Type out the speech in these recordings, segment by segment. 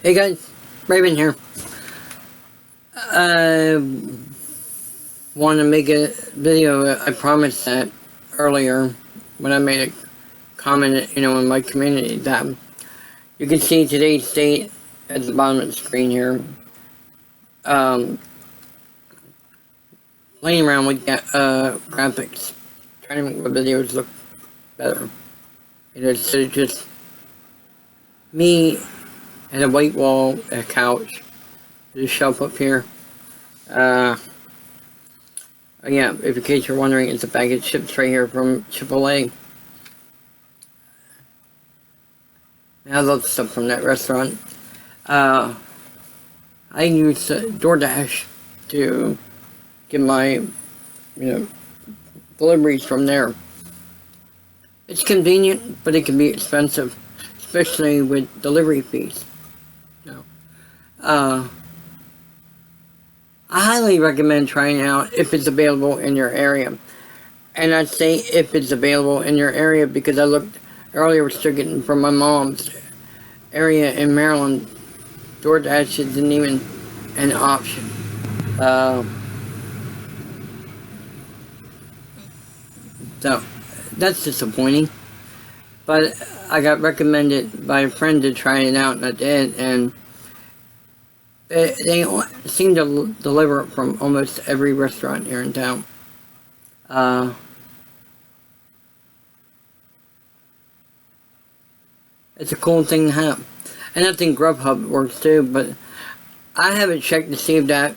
Hey guys, Raven here. I want to make a video. I promised that earlier when I made a comment, in my community tab. You can see today's date at the bottom of the screen here. Playing around with graphics, trying to make my videos look better. Instead of just me and a white wall, a couch, there's a shelf up here. Yeah, if in case you're wondering, it's a bag of chips right here from Chipotle. I love stuff from that restaurant. I use DoorDash to get my, deliveries from there. It's convenient, but it can be expensive, especially with delivery fees. I highly recommend trying it out if it's available in your area. And I say if it's available in your area because I looked earlier, was still getting from my mom's area in Maryland. DoorDash isn't even an option. So that's disappointing. But I got recommended by a friend to try it out, and I did, and they seem to deliver it from almost every restaurant here in town. It's a cool thing to have. And I think Grubhub works too, but I haven't checked to see if that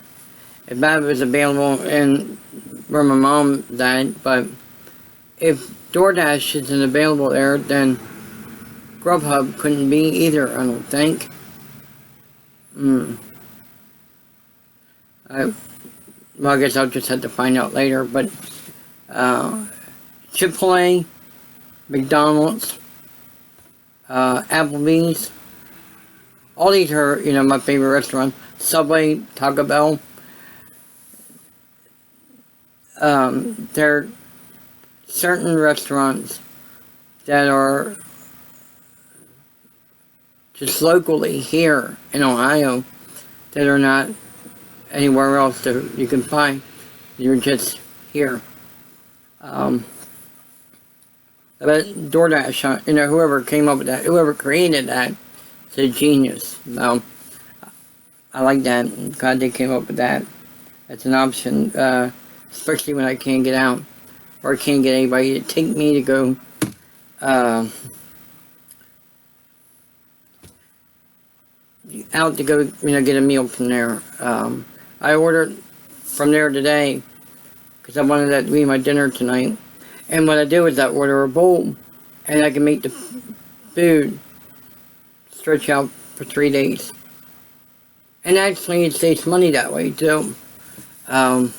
was available in where my mom died, but if DoorDash isn't available there, then Grubhub couldn't be either, I don't think. I guess I'll just have to find out later, but Chipotle, McDonald's, Applebee's, all these are, my favorite restaurants. Subway, Taco Bell. There are certain restaurants that are just locally here in Ohio that are not anywhere else that you can find. You're just here. But DoorDash, whoever came up with that, whoever created that, is a genius. I like that. I'm glad they came up with that. That's an option, especially when I can't get out, or I can't get anybody to take me to go, out to go, get a meal from there. I ordered from there today because I wanted that to be my dinner tonight. And what I do is I order a bowl, and I can make the food stretch out for 3 days. And actually, it saves money that way too. That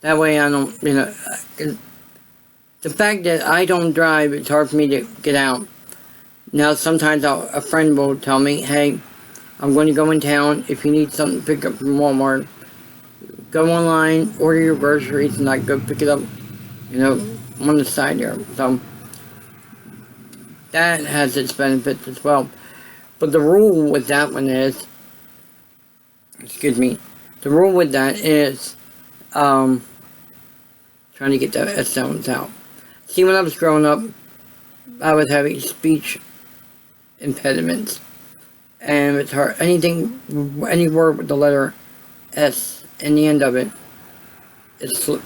way I don't, the fact that I don't drive, it's hard for me to get out. Now, sometimes a friend will tell me, hey, I'm going to go in town. If you need something to pick up from Walmart, go online, order your groceries, and I go pick it up, on the side there. So, that has its benefits as well. But the rule with that one is, the rule with that is, trying to get the S sounds out. See, when I was growing up, I was having speech impediments. And it's hard, any word with the letter S in the end of it,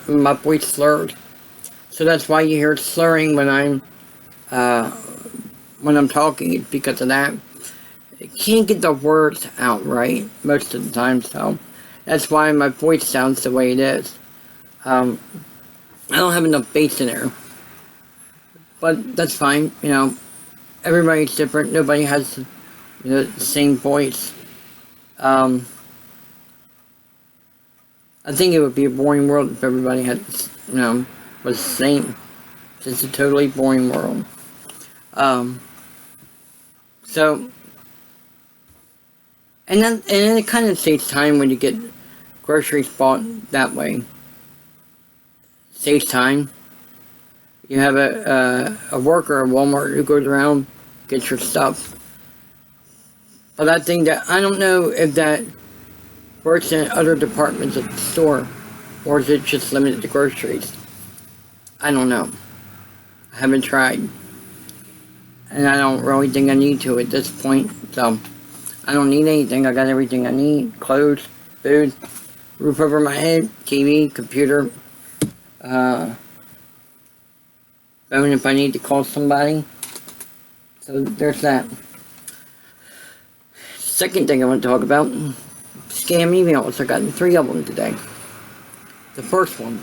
my voice slurred. So that's why you hear slurring when I'm talking, it's because of that. I can't get the words out right most of the time, so that's why my voice sounds the way it is. I don't have enough bass in there, but that's fine. Everybody's different. Nobody has the same voice. I think it would be a boring world if everybody had, was the same. It's a totally boring world. And then it kind of saves time when you get groceries bought that way. Saves time. You have a worker at Walmart who goes around get your stuff. But I think that, I don't know if that works in other departments of the store, or is it just limited to groceries? I don't know. I haven't tried. And I don't really think I need to at this point. So, I don't need anything. I got everything I need. Clothes, food, roof over my head, TV, computer, phone if I need to call somebody. So, there's that. Second thing I want to talk about, scam emails. I got 3 of them today. The first one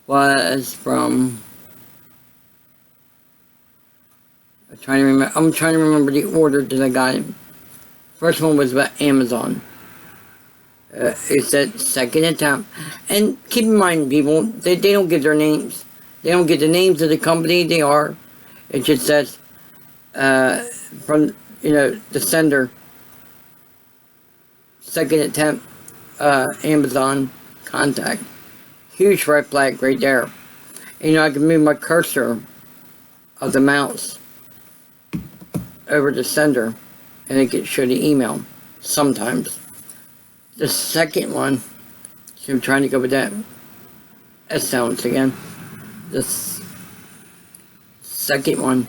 was from, I'm trying to remember the order that I got it. First one was about Amazon. It said second attempt. And keep in mind, people, they don't give their names. They don't get the names of the company they are. It just says, from, the sender, second attempt, Amazon contact. Huge red flag right there. I can move my cursor of the mouse over the sender and it can show the email sometimes. The second one, so I'm trying to go with that S sounds again. This second one,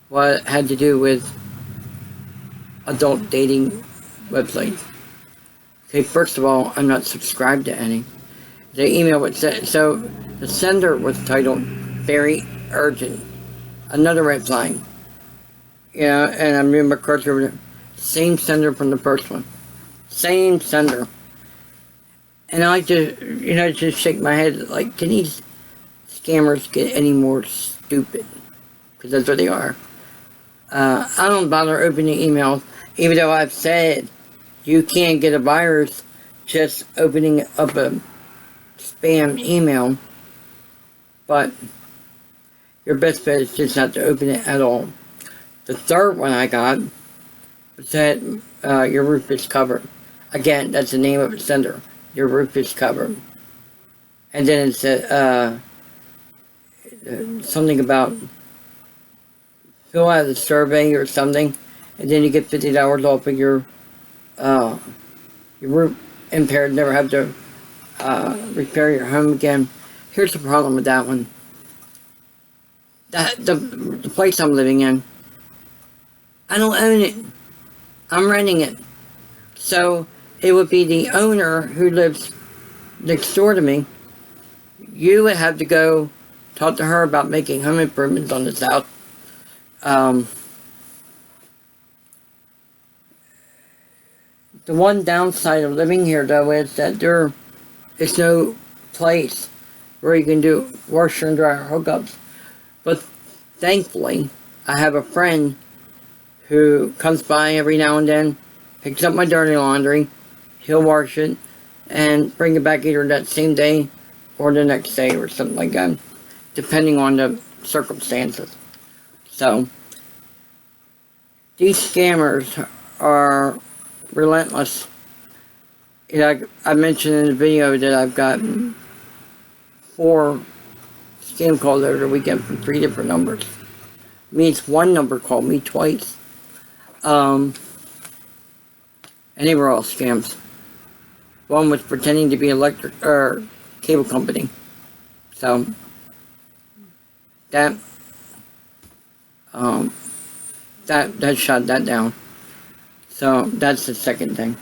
what had to do with adult dating websites. Okay, first of all, I'm not subscribed to any. The email was sent, so the sender was titled "Very Urgent." Another red flag. And I'm moving my cursor over there. Same sender from the first one. Same sender. And I just shake my head like, can these scammers get any more stupid? Because that's what they are. I don't bother opening emails, even though I've said you can't get a virus just opening up a spam email. But your best bet is just not to open it at all. The third one I got said, your roof is covered. Again, that's the name of the sender. Your roof is covered. And then it said something about fill out the survey or something, and then you get $50 off of your roof impaired, never have to repair your home again. Here's the problem with that one. The place I'm living in, I don't own it. I'm renting it. So it would be the owner who lives next door to me. You would have to go talk to her about making home improvements on this house. The one downside of living here, though, is that there is no place where you can do washer and dryer hookups. But thankfully, I have a friend who comes by every now and then, picks up my dirty laundry, he'll wash it, and bring it back either that same day or the next day or something like that, depending on the circumstances. So, these scammers are relentless. I mentioned in the video that I've gotten 4 scam calls over the weekend from 3 different numbers. Means one number called me twice. And they were all scams. One was pretending to be electric or cable company. So that shot that down. So that's the second thing.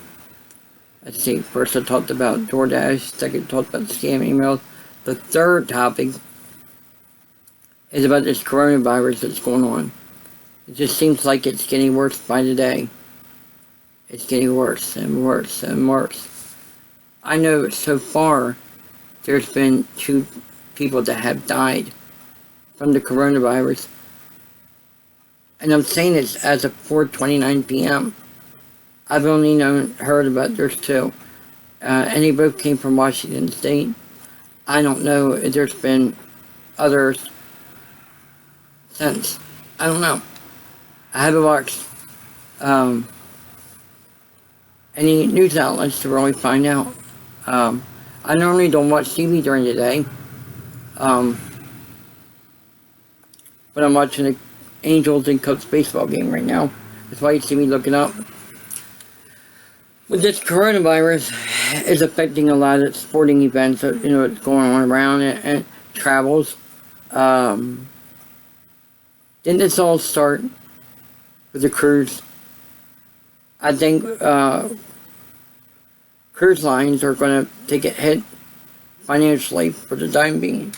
Let's see. First I talked about DoorDash. Second I talked about scam emails. The third topic is about this coronavirus that's going on. It just seems like it's getting worse by the day. It's getting worse and worse and worse. I know so far there's been 2 people that have died from the coronavirus. And I'm saying this as of 4:29 p.m. I've only heard about there's 2. And they both came from Washington State. I don't know if there's been others since. I don't know. I haven't watched any news outlets to really find out. I normally don't watch TV during the day. but I'm watching the Angels and Cubs baseball game right now. That's why you see me looking up. With this coronavirus, it's affecting a lot of sporting events. It's going on around and travels. Didn't this all start with the cruise? I think cruise lines are going to take a hit financially for the time being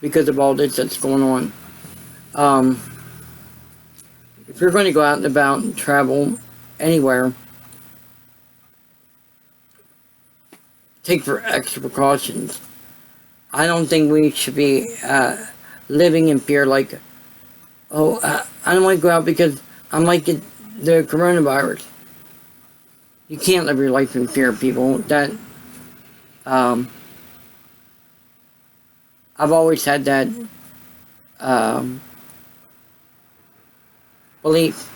because of all this that's going on. If you're going to go out and about and travel anywhere, take for extra precautions. I don't think we should be living in fear like, I don't want to go out because I'm like the coronavirus. You can't live your life in fear, people. That I've always had that belief.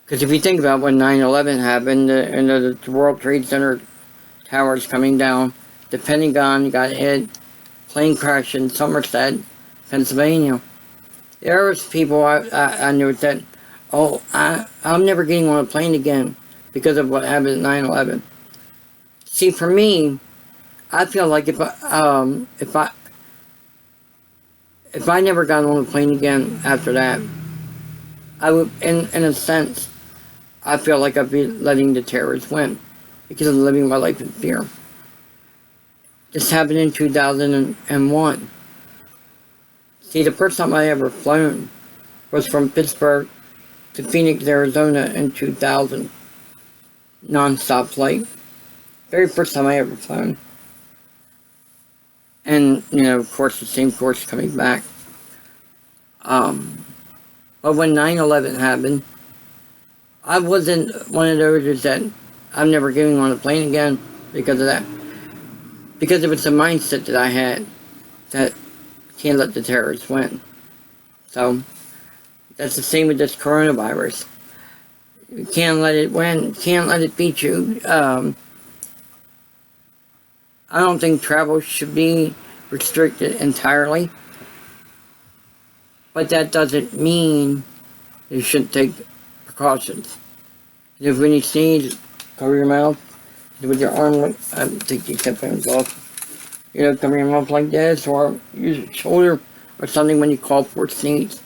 Because if you think about when 9/11 happened, and the World Trade Center towers coming down, the Pentagon got hit, plane crashed in Somerset, Pennsylvania. There was people I knew that, I'm never getting on a plane again because of what happened at 9/11. See, for me, I feel like if I never got on a plane again after that, I would, in a sense, I feel like I'd be letting the terrorists win because I'm living my life in fear. This happened in 2001. See, the first time I ever flown was from Pittsburgh to Phoenix, Arizona in 2000. Non-stop flight. Very first time I ever flown. And, of course, the same course coming back. But when 9/11 happened, I wasn't one of those that I'm never getting on a plane again because of that. Because it was the mindset that I had that can't let the terrorists win. So, that's the same with this coronavirus. You can't let it win. Can't let it beat you. I don't think travel should be restricted entirely. But that doesn't mean you shouldn't take precautions. If when you sneeze, cover your mouth. With your arm, take your headphones off. Cover your mouth like this, or use your shoulder, or something when you call for a sneeze.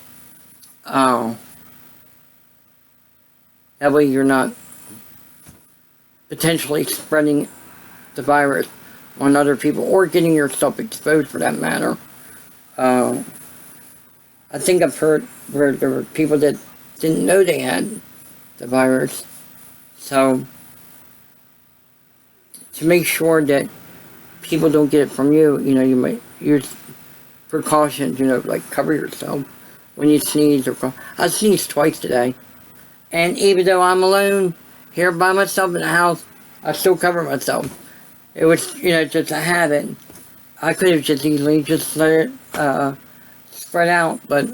That way you're not potentially spreading the virus on other people, or getting yourself exposed for that matter. I think I've heard where there were people that didn't know they had the virus. So, to make sure that people don't get it from you, you might use precautions, like cover yourself when you sneeze or cough. I sneezed twice today. And even though I'm alone here by myself in the house, I still cover myself. It was, just a habit. I could have just easily just let it spread out, but,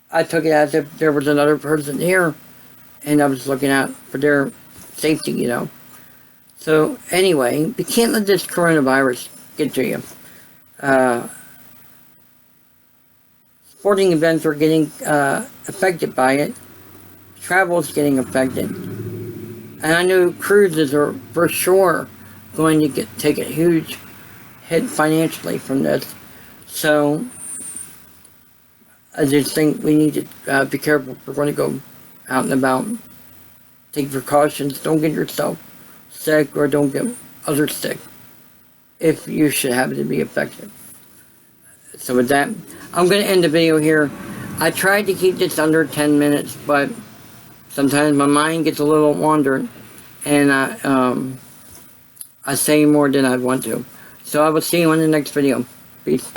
I took it as if there was another person here, and I was looking out for their safety, So, anyway, we can't let this coronavirus get to you. Sporting events are getting affected by it. Travel is getting affected. And I know cruises are for sure going to take a huge hit financially from this. So, I just think we need to be careful if we're going to go out and about. Take precautions. Don't get yourself sick or don't get others sick if you should happen to be affected. So with that, I'm going to end the video here. I tried to keep this under 10 minutes, but sometimes my mind gets a little wandered, and I say more than I want to. So I will see you in the next video. Peace.